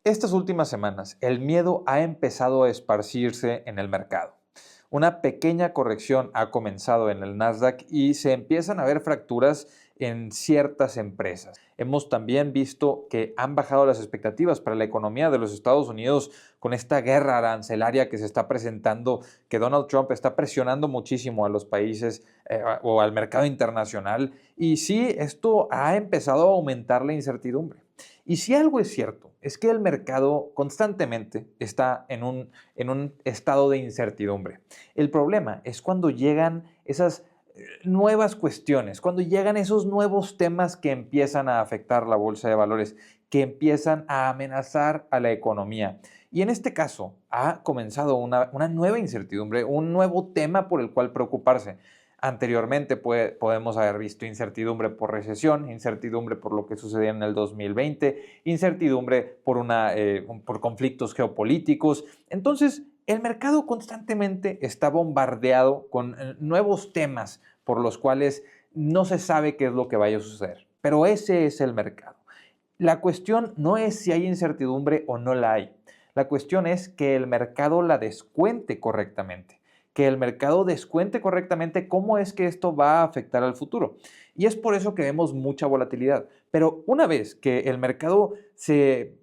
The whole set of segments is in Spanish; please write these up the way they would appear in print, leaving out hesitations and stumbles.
Estas últimas semanas, el miedo ha empezado a esparcirse en el mercado. Una pequeña corrección ha comenzado en el Nasdaq y se empiezan a ver fracturas en ciertas empresas. Hemos también visto que han bajado las expectativas para la economía de los Estados Unidos con esta guerra arancelaria que se está presentando, que Donald Trump está presionando muchísimo a los países o al mercado internacional. Y sí, esto ha empezado a aumentar la incertidumbre. Y si algo es cierto, es que el mercado constantemente está en un estado de incertidumbre. El problema es cuando llegan esas nuevas cuestiones, cuando llegan esos nuevos temas que empiezan a afectar la bolsa de valores, que empiezan a amenazar a la economía. Y en este caso ha comenzado una nueva incertidumbre, un nuevo tema por el cual preocuparse. Anteriormente podemos haber visto incertidumbre por recesión, incertidumbre por lo que sucedió en el 2020, incertidumbre por conflictos geopolíticos. Entonces, el mercado constantemente está bombardeado con nuevos temas por los cuales no se sabe qué es lo que vaya a suceder. Pero ese es el mercado. La cuestión no es si hay incertidumbre o no la hay. La cuestión es que el mercado la descuente correctamente, que el mercado descuente correctamente cómo es que esto va a afectar al futuro. Y es por eso que vemos mucha volatilidad. Pero una vez que el mercado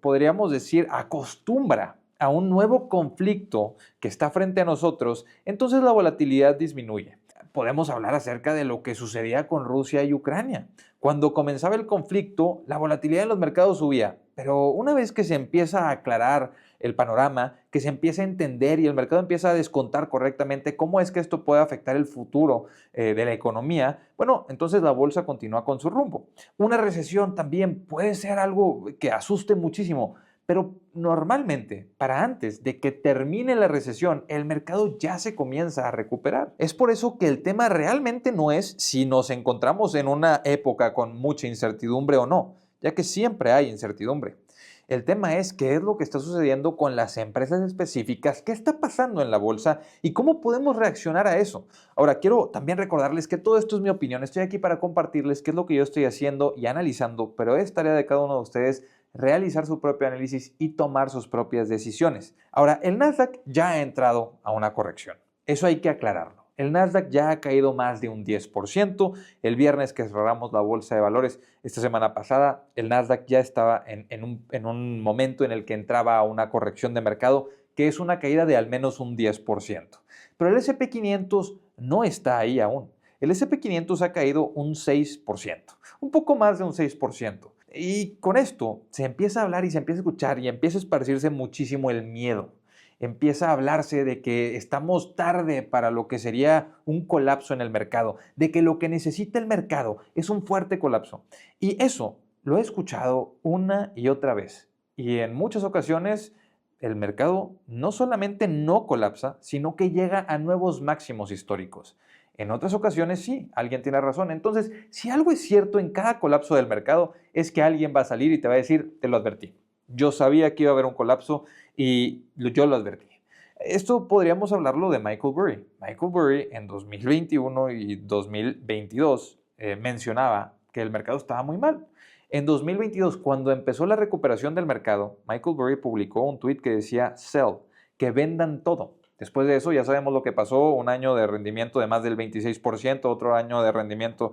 podríamos decir, acostumbra a un nuevo conflicto que está frente a nosotros, entonces la volatilidad disminuye. Podemos hablar acerca de lo que sucedía con Rusia y Ucrania. Cuando comenzaba el conflicto, la volatilidad en los mercados subía, pero una vez que se empieza a aclarar el panorama, que se empieza a entender y el mercado empieza a descontar correctamente cómo es que esto puede afectar el futuro de la economía, bueno, entonces la bolsa continúa con su rumbo. Una recesión también puede ser algo que asuste muchísimo, pero normalmente, para antes de que termine la recesión, el mercado ya se comienza a recuperar. Es por eso que el tema realmente no es si nos encontramos en una época con mucha incertidumbre o no, ya que siempre hay incertidumbre. El tema es qué es lo que está sucediendo con las empresas específicas, qué está pasando en la bolsa y cómo podemos reaccionar a eso. Ahora, quiero también recordarles que todo esto es mi opinión. Estoy aquí para compartirles qué es lo que yo estoy haciendo y analizando, pero es tarea de cada uno de ustedes realizar su propio análisis y tomar sus propias decisiones. Ahora, el Nasdaq ya ha entrado a una corrección. Eso hay que aclararlo. El Nasdaq ya ha caído más de un 10%. El viernes que cerramos la bolsa de valores esta semana pasada, el Nasdaq ya estaba en un momento en el que entraba a una corrección de mercado, que es una caída de al menos un 10%. Pero el S&P 500 no está ahí aún. El S&P 500 ha caído un 6%, un poco más de un 6%. Y con esto se empieza a hablar y se empieza a escuchar y empieza a esparcirse muchísimo el miedo. Empieza a hablarse de que estamos tarde para lo que sería un colapso en el mercado, de que lo que necesita el mercado es un fuerte colapso. Y eso lo he escuchado una y otra vez. Y en muchas ocasiones el mercado no solamente no colapsa, sino que llega a nuevos máximos históricos. En otras ocasiones sí, alguien tiene razón. Entonces, si algo es cierto en cada colapso del mercado, es que alguien va a salir y te va a decir, te lo advertí. Yo sabía que iba a haber un colapso y yo lo advertí. Esto podríamos hablarlo de Michael Burry. Michael Burry en 2021 y 2022 mencionaba que el mercado estaba muy mal. En 2022, cuando empezó la recuperación del mercado, Michael Burry publicó un tweet que decía sell, que vendan todo. Después de eso ya sabemos lo que pasó, un año de rendimiento de más del 26%, otro año de rendimiento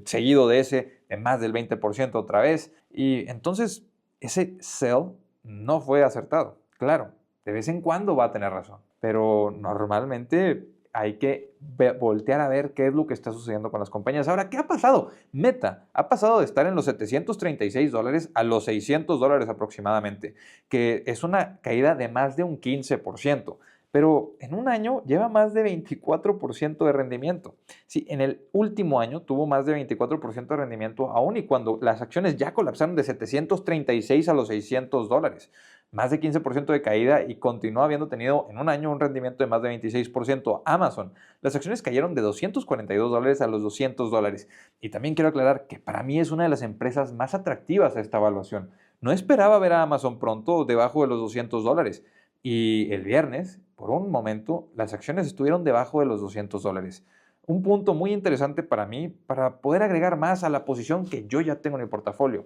seguido de ese de más del 20% otra vez. Y entonces ese sell no fue acertado. Claro, de vez en cuando va a tener razón, pero normalmente hay que voltear a ver qué es lo que está sucediendo con las compañías. Ahora, ¿qué ha pasado? Meta ha pasado de estar en los $736 a los $600 aproximadamente, que es una caída de más de un 15%. Pero en un año lleva más de 24% de rendimiento. Sí, en el último año tuvo más de 24% de rendimiento, aún y cuando las acciones ya colapsaron de 736 a los $600. Más de 15% de caída y continúa habiendo tenido en un año un rendimiento de más de 26%. Amazon, las acciones cayeron de $242 a los $200. Y también quiero aclarar que para mí es una de las empresas más atractivas a esta evaluación. No esperaba ver a Amazon pronto debajo de los $200. Y el viernes, por un momento, las acciones estuvieron debajo de los $200. Un punto muy interesante para mí para poder agregar más a la posición que yo ya tengo en mi portafolio.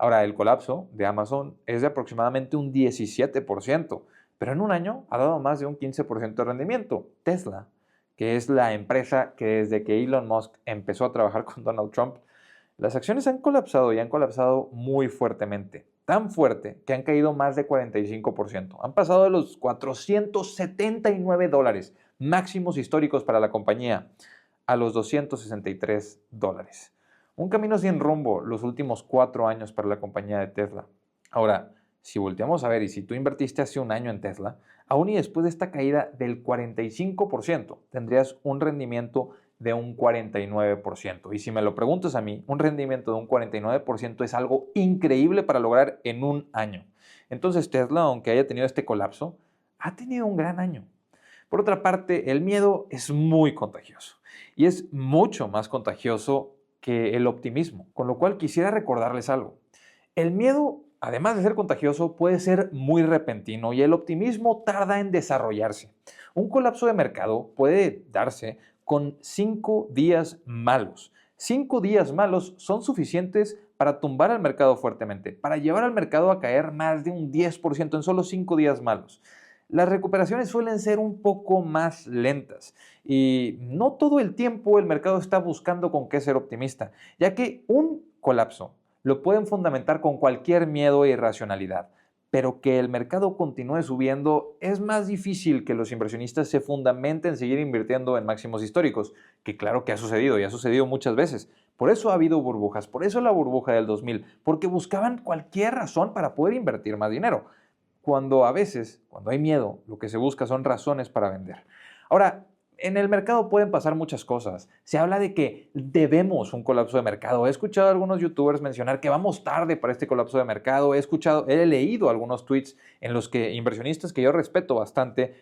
Ahora, el colapso de Amazon es de aproximadamente un 17%, pero en un año ha dado más de un 15% de rendimiento. Tesla, que es la empresa que desde que Elon Musk empezó a trabajar con Donald Trump, las acciones han colapsado y han colapsado muy fuertemente. Tan fuerte que han caído más de 45%. Han pasado de los $479, máximos históricos para la compañía, a los $263. Un camino sin rumbo los últimos 4 años para la compañía de Tesla. Ahora, si volteamos a ver y si tú invertiste hace un año en Tesla, aún y después de esta caída del 45%, tendrías un rendimiento de un 49%. Y si me lo preguntas a mí, un rendimiento de un 49% es algo increíble para lograr en un año. Entonces Tesla, aunque haya tenido este colapso, ha tenido un gran año. Por otra parte, el miedo es muy contagioso y es mucho más contagioso que el optimismo, con lo cual quisiera recordarles algo. El miedo, además de ser contagioso, puede ser muy repentino y el optimismo tarda en desarrollarse. Un colapso de mercado puede darse con 5 días malos. 5 días malos son suficientes para tumbar al mercado fuertemente, para llevar al mercado a caer más de un 10% en solo 5 días malos. Las recuperaciones suelen ser un poco más lentas y no todo el tiempo el mercado está buscando con qué ser optimista, ya que un colapso lo pueden fundamentar con cualquier miedo e irracionalidad, pero que el mercado continúe subiendo es más difícil que los inversionistas se fundamenten en seguir invirtiendo en máximos históricos, que claro que ha sucedido y ha sucedido muchas veces. Por eso ha habido burbujas, por eso la burbuja del 2000, porque buscaban cualquier razón para poder invertir más dinero. Cuando a veces, cuando hay miedo, lo que se busca son razones para vender. Ahora, en el mercado pueden pasar muchas cosas. Se habla de que debemos un colapso de mercado. He escuchado a algunos youtubers mencionar que vamos tarde para este colapso de mercado. He leído algunos tweets en los que inversionistas que yo respeto bastante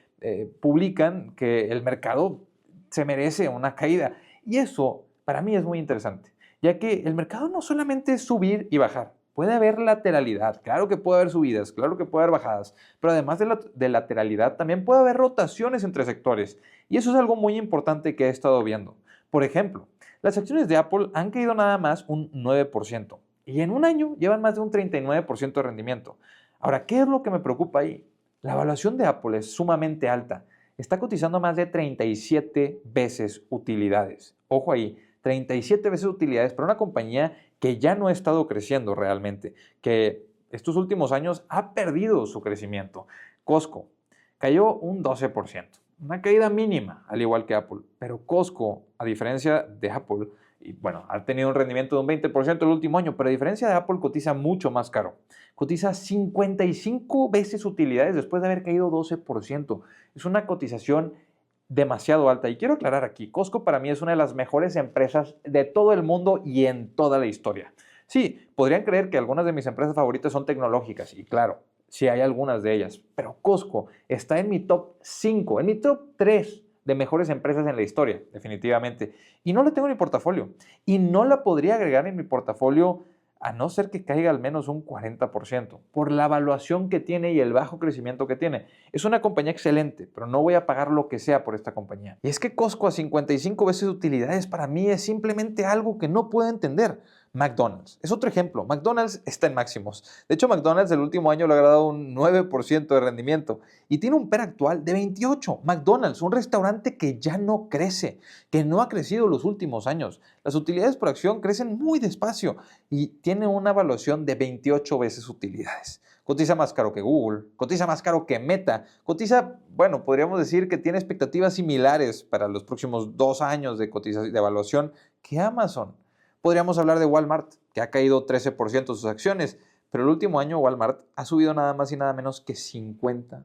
publican que el mercado se merece una caída. Y eso para mí es muy interesante, ya que el mercado no solamente es subir y bajar. Puede haber lateralidad, claro que puede haber subidas, claro que puede haber bajadas, pero además de lateralidad también puede haber rotaciones entre sectores. Y eso es algo muy importante que he estado viendo. Por ejemplo, las acciones de Apple han caído nada más un 9% y en un año llevan más de un 39% de rendimiento. Ahora, ¿qué es lo que me preocupa ahí? La evaluación de Apple es sumamente alta. Está cotizando más de 37 veces utilidades. Ojo ahí, 37 veces utilidades para una compañía que ya no ha estado creciendo realmente, que estos últimos años ha perdido su crecimiento. Costco cayó un 12%, una caída mínima, al igual que Apple, pero Costco, a diferencia de Apple, y bueno, ha tenido un rendimiento de un 20% el último año, pero a diferencia de Apple cotiza mucho más caro. Cotiza 55 veces utilidades después de haber caído 12%. Es una cotización demasiado alta. Y quiero aclarar aquí, Costco para mí es una de las mejores empresas de todo el mundo y en toda la historia. Sí, podrían creer que algunas de mis empresas favoritas son tecnológicas, y claro, sí hay algunas de ellas, pero Costco está en mi top 5, en mi top 3 de mejores empresas en la historia, definitivamente. Y no la tengo en mi portafolio. Y no la podría agregar en mi portafolio a no ser que caiga al menos un 40%, por la evaluación que tiene y el bajo crecimiento que tiene. Es una compañía excelente, pero no voy a pagar lo que sea por esta compañía. Y es que Costco a 55 veces utilidades para mí es simplemente algo que no puedo entender. McDonald's es otro ejemplo. McDonald's está en máximos. De hecho, McDonald's el último año le ha dado un 9% de rendimiento y tiene un PER actual de 28. McDonald's, un restaurante que ya no crece, que no ha crecido los últimos años. Las utilidades por acción crecen muy despacio y tiene una evaluación de 28 veces utilidades. Cotiza más caro que Google, cotiza más caro que Meta, cotiza, bueno, podríamos decir que tiene expectativas similares para los próximos 2 años de evaluación que Amazon. Podríamos hablar de Walmart, que ha caído 13% sus acciones, pero el último año Walmart ha subido nada más y nada menos que 50%.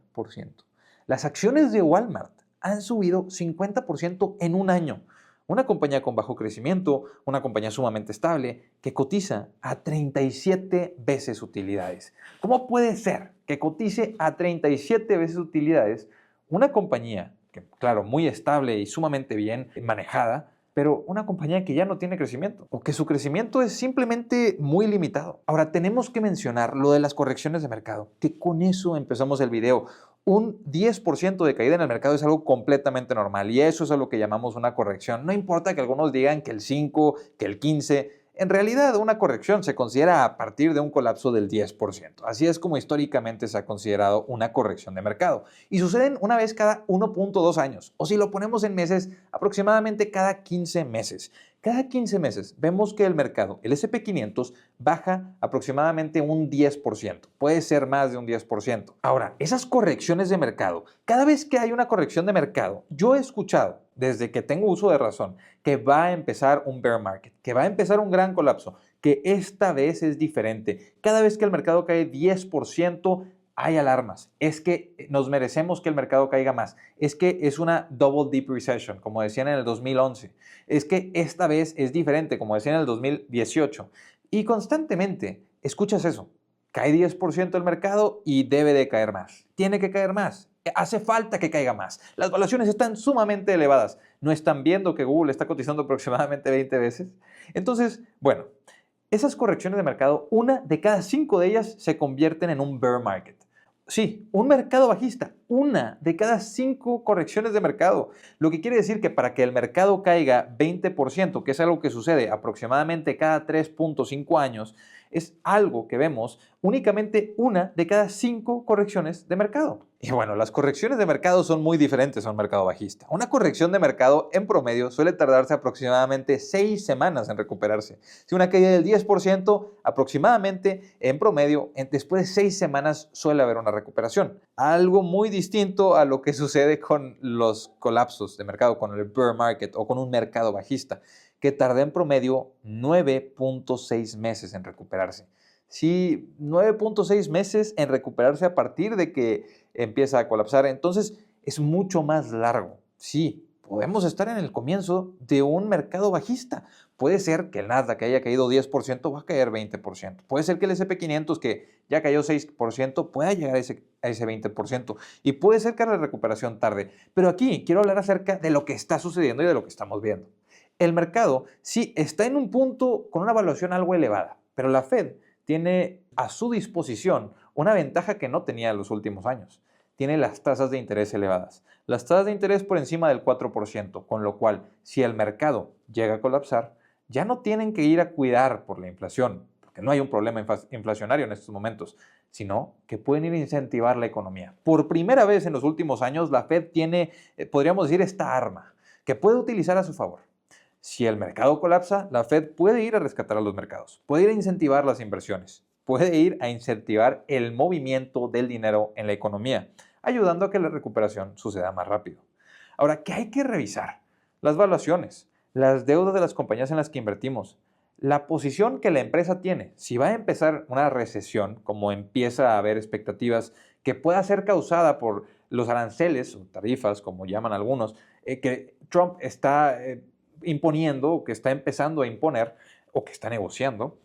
Las acciones de Walmart han subido 50% en un año. Una compañía con bajo crecimiento, una compañía sumamente estable, que cotiza a 37 veces utilidades. ¿Cómo puede ser que cotice a 37 veces utilidades una compañía que, claro, muy estable y sumamente bien manejada, pero una compañía que ya no tiene crecimiento o que su crecimiento es simplemente muy limitado? Ahora, tenemos que mencionar lo de las correcciones de mercado, que con eso empezamos el video. Un 10% de caída en el mercado es algo completamente normal y eso es a lo que llamamos una corrección. No importa que algunos digan que el 5, que el 15, En realidad, una corrección se considera a partir de un colapso del 10%. Así es como históricamente se ha considerado una corrección de mercado. Y suceden una vez cada 1.2 años, o si lo ponemos en meses, aproximadamente cada 15 meses. Cada 15 meses vemos que el mercado, el S&P 500, baja aproximadamente un 10%. Puede ser más de un 10%. Ahora, esas correcciones de mercado, cada vez que hay una corrección de mercado, yo he escuchado, desde que tengo uso de razón, que va a empezar un bear market, que va a empezar un gran colapso, que esta vez es diferente. Cada vez que el mercado cae 10%, hay alarmas. Es que nos merecemos que el mercado caiga más. Es que es una double dip recession, como decían en el 2011. Es que esta vez es diferente, como decían en el 2018. Y constantemente escuchas eso. Cae 10% el mercado y debe de caer más. Tiene que caer más. Hace falta que caiga más. Las valuaciones están sumamente elevadas. ¿No están viendo que Google está cotizando aproximadamente 20 veces? Entonces, bueno, esas correcciones de mercado, una de cada 5 de ellas se convierten en un bear market. Sí, un mercado bajista, una de cada 5 correcciones de mercado. Lo que quiere decir que para que el mercado caiga 20%, que es algo que sucede aproximadamente cada 3.5 años, es algo que vemos únicamente una de cada 5 correcciones de mercado. Y bueno, las correcciones de mercado son muy diferentes a un mercado bajista. Una corrección de mercado en promedio suele tardarse aproximadamente 6 semanas en recuperarse. Si una caída del 10%, aproximadamente en promedio, después de 6 semanas suele haber una recuperación. Algo muy distinto a lo que sucede con los colapsos de mercado, con el bear market o con un mercado bajista, que tarda en promedio 9.6 meses en recuperarse. Sí, 9.6 meses en recuperarse a partir de que empieza a colapsar. Entonces es mucho más largo. Sí, podemos estar en el comienzo de un mercado bajista. Puede ser que el Nasdaq, que haya caído 10%, va a caer 20%. Puede ser que el S&P 500, que ya cayó 6%, pueda llegar a ese 20%. Y puede ser que la recuperación tarde. Pero aquí quiero hablar acerca de lo que está sucediendo y de lo que estamos viendo. El mercado sí está en un punto con una evaluación algo elevada, pero la Fed tiene a su disposición una ventaja que no tenía en los últimos años. Tiene las tasas de interés elevadas. Las tasas de interés por encima del 4%, con lo cual, si el mercado llega a colapsar, ya no tienen que ir a cuidar por la inflación, porque no hay un problema inflacionario en estos momentos, sino que pueden ir a incentivar la economía. Por primera vez en los últimos años, la Fed tiene, podríamos decir, esta arma que puede utilizar a su favor. Si el mercado colapsa, la Fed puede ir a rescatar a los mercados, puede ir a incentivar las inversiones, puede ir a incentivar el movimiento del dinero en la economía, ayudando a que la recuperación suceda más rápido. Ahora, ¿qué hay que revisar? Las valuaciones, las deudas de las compañías en las que invertimos, la posición que la empresa tiene. Si va a empezar una recesión, como empieza a haber expectativas que pueda ser causada por los aranceles o tarifas, como llaman algunos, que Trump está imponiendo o que está empezando a imponer o que está negociando,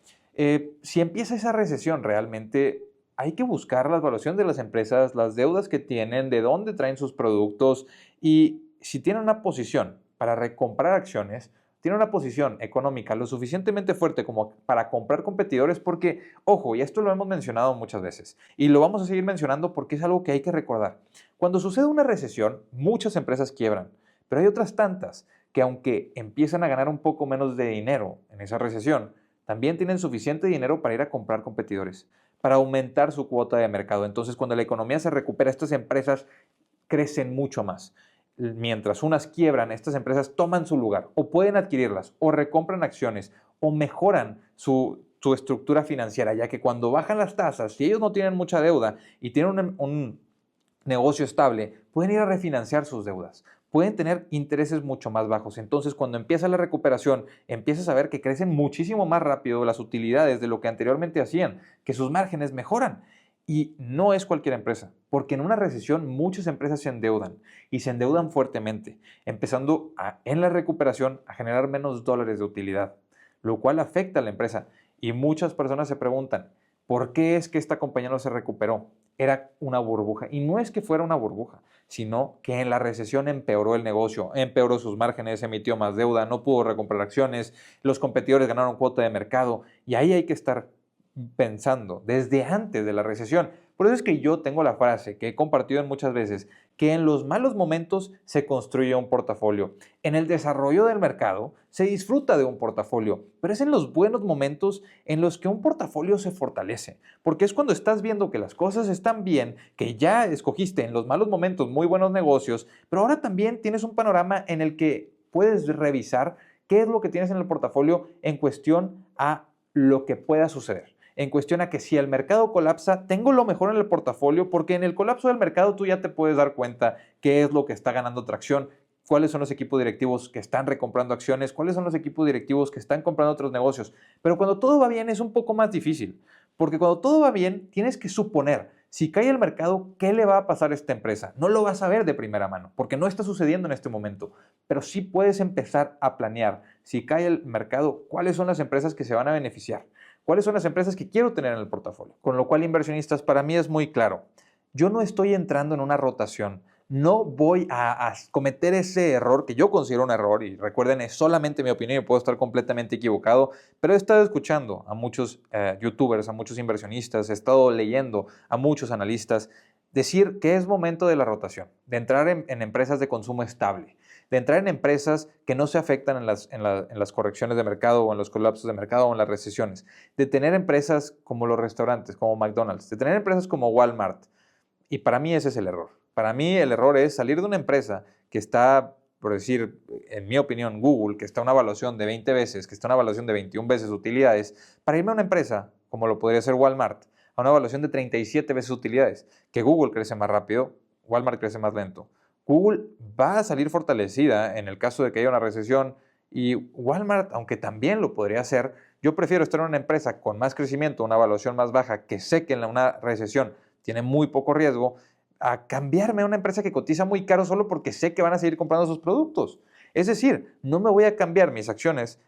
si empieza esa recesión realmente hay que buscar la evaluación de las empresas, las deudas que tienen, de dónde traen sus productos y si tienen una posición para recomprar acciones, tienen una posición económica lo suficientemente fuerte como para comprar competidores porque, ojo, y esto lo hemos mencionado muchas veces y lo vamos a seguir mencionando porque es algo que hay que recordar. Cuando sucede una recesión, muchas empresas quiebran, pero hay otras tantas que aunque empiezan a ganar un poco menos de dinero en esa recesión, también tienen suficiente dinero para ir a comprar competidores, para aumentar su cuota de mercado. Entonces, cuando la economía se recupera, estas empresas crecen mucho más. Mientras unas quiebran, estas empresas toman su lugar, o pueden adquirirlas, o recompran acciones, o mejoran su estructura financiera, ya que cuando bajan las tasas, si ellos no tienen mucha deuda y tienen un negocio estable, pueden ir a refinanciar sus deudas, pueden tener intereses mucho más bajos. Entonces, cuando empieza la recuperación, empiezas a ver que crecen muchísimo más rápido las utilidades de lo que anteriormente hacían, que sus márgenes mejoran. Y no es cualquier empresa, porque en una recesión muchas empresas se endeudan y se endeudan fuertemente, empezando en la recuperación a generar menos dólares de utilidad, lo cual afecta a la empresa. Y muchas personas se preguntan, ¿por qué es que esta compañía no se recuperó? Era una burbuja. Y no es que fuera una burbuja, sino que en la recesión empeoró el negocio, empeoró sus márgenes, emitió más deuda, no pudo recomprar acciones, los competidores ganaron cuota de mercado y ahí hay que estar pensando desde antes de la recesión Por eso es que yo tengo la frase que he compartido en muchas veces, que en los malos momentos se construye un portafolio. En el desarrollo del mercado se disfruta de un portafolio, pero es en los buenos momentos en los que un portafolio se fortalece, porque es cuando estás viendo que las cosas están bien, que ya escogiste en los malos momentos muy buenos negocios, pero ahora también tienes un panorama en el que puedes revisar qué es lo que tienes en el portafolio en cuestión a lo que pueda suceder. En cuestión a que si el mercado colapsa, tengo lo mejor en el portafolio porque en el colapso del mercado tú ya te puedes dar cuenta qué es lo que está ganando tracción, cuáles son los equipos directivos que están recomprando acciones, cuáles son los equipos directivos que están comprando otros negocios. Pero cuando todo va bien es un poco más difícil, porque cuando todo va bien tienes que suponer, si cae el mercado, ¿qué le va a pasar a esta empresa? No lo vas a ver de primera mano, porque no está sucediendo en este momento, pero sí puedes empezar a planear, si cae el mercado, cuáles son las empresas que se van a beneficiar. ¿Cuáles son las empresas que quiero tener en el portafolio? Con lo cual, inversionistas, para mí es muy claro. Yo no estoy entrando en una rotación. No voy a cometer ese error que yo considero un error, y recuerden, es solamente mi opinión y puedo estar completamente equivocado, pero he estado escuchando a muchos youtubers, a muchos inversionistas, he estado leyendo a muchos analistas decir que es momento de la rotación, de entrar en empresas de consumo estable, de entrar en empresas que no se afectan en las correcciones de mercado o en los colapsos de mercado o en las recesiones, de tener empresas como los restaurantes, como McDonald's, de tener empresas como Walmart. Y para mí ese es el error. Para mí el error es salir de una empresa que está, por decir, en mi opinión, Google, que está a una evaluación de 20 veces, que está a una evaluación de 21 veces utilidades, para irme a una empresa, como lo podría ser Walmart, a una evaluación de 37 veces utilidades, que Google crece más rápido, Walmart crece más lento. Google va a salir fortalecida en el caso de que haya una recesión y Walmart, aunque también lo podría hacer, yo prefiero estar en una empresa con más crecimiento, una evaluación más baja, que sé que en una recesión tiene muy poco riesgo, a cambiarme a una empresa que cotiza muy caro solo porque sé que van a seguir comprando sus productos. Es decir, no me voy a cambiar mis acciones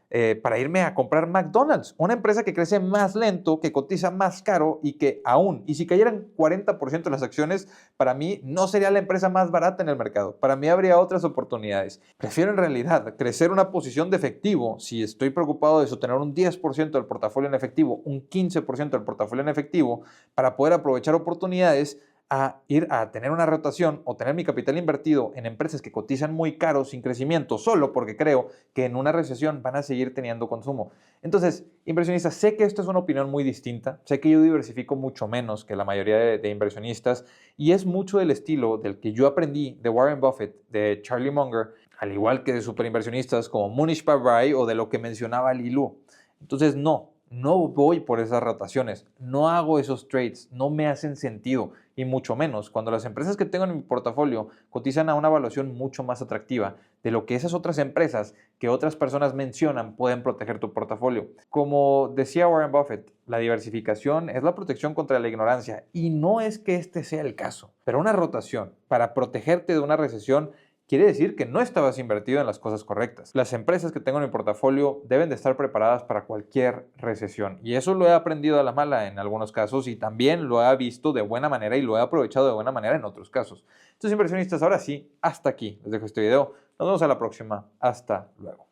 para irme a comprar McDonald's, una empresa que crece más lento, que cotiza más caro y que aún, y si cayeran 40% de las acciones, para mí no sería la empresa más barata en el mercado. Para mí habría otras oportunidades. Prefiero en realidad crecer una posición de efectivo, si estoy preocupado de sostener un 10% del portafolio en efectivo, un 15% del portafolio en efectivo, para poder aprovechar oportunidades a ir a tener una rotación o tener mi capital invertido en empresas que cotizan muy caro sin crecimiento, solo porque creo que en una recesión van a seguir teniendo consumo. Entonces, inversionistas, sé que esto es una opinión muy distinta, sé que yo diversifico mucho menos que la mayoría de inversionistas y es mucho del estilo del que yo aprendí de Warren Buffett, de Charlie Munger, al igual que de superinversionistas como Munish Pabrai o de lo que mencionaba Lilu. Entonces, no voy por esas rotaciones, no hago esos trades, no me hacen sentido y mucho menos cuando las empresas que tengo en mi portafolio cotizan a una evaluación mucho más atractiva de lo que esas otras empresas que otras personas mencionan pueden proteger tu portafolio. Como decía Warren Buffett, la diversificación es la protección contra la ignorancia y no es que este sea el caso, pero una rotación para protegerte de una recesión quiere decir que no estabas invertido en las cosas correctas. Las empresas que tengo en mi portafolio deben de estar preparadas para cualquier recesión y eso lo he aprendido a la mala en algunos casos y también lo he visto de buena manera y lo he aprovechado de buena manera en otros casos. Entonces, inversionistas, ahora sí, hasta aquí les dejo este video. Nos vemos a la próxima. Hasta luego.